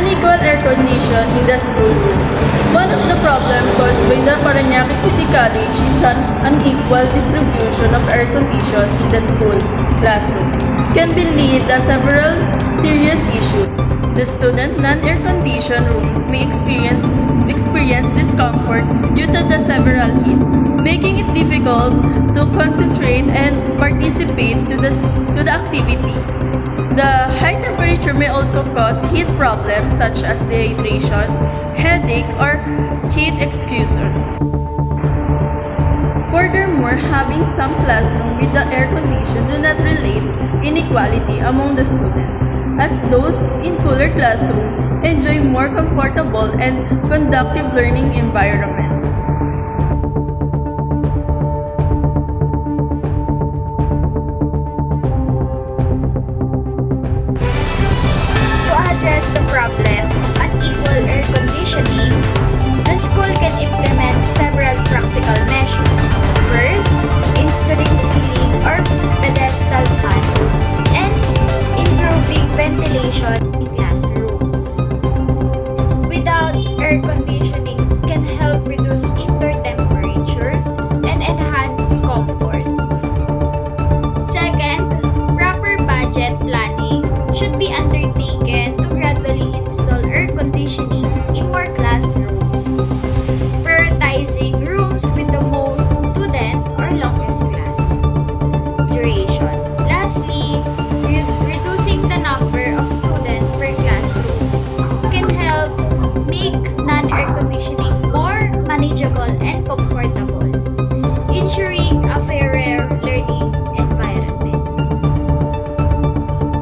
Unequal air condition in the school rooms. One of the problems caused by the Parañaque City College is an unequal distribution of air condition in the school classroom. Can be lead to several serious issues. The student non-air conditioned rooms may experience discomfort due to the several heat, making it difficult to concentrate and participate to the activity. The high temperature may also cause heat problems such as dehydration, headache, or heat exhaustion. Furthermore, having some classrooms with the air condition do not relate inequality among the students, as those in cooler classrooms enjoy more comfortable and conducive learning environment. To address the problem of unequal air conditioning, the school can implement several practical measures. First, installing ceiling or pedestal fans and improving ventilation in classrooms. Without air conditioning can help reduce indoor temperatures and enhance comfort. Second, proper budget planning should be undertaken to gradually install air conditioning in more classrooms, prioritizing rooms with the most student or longest class duration. Lastly, reducing the number of students per classroom can help make non-air conditioning more manageable and comfortable, ensuring a fairer learning environment.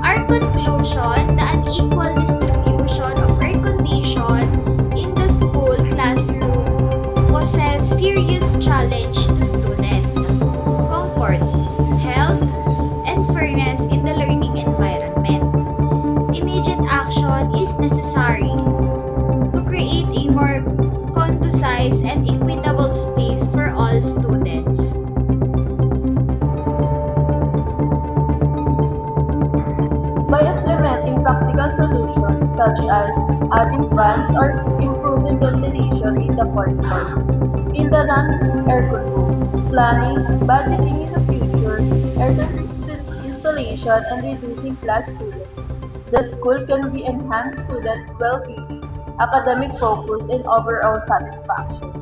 Our conclusion, the unequal distribution of air condition in the school classroom poses serious challenge to students' comfort, health, and fairness in the learning environment. Immediate action is necessary to create a more conducive and equitable space for all students. By implementing practical solutions such as adding fans or improving ventilation in the corridors, in the non-aircon room, planning, budgeting in the future, air conditioning installation, and reducing class students, the school can be enhance student well-being, academic focus, and overall satisfaction.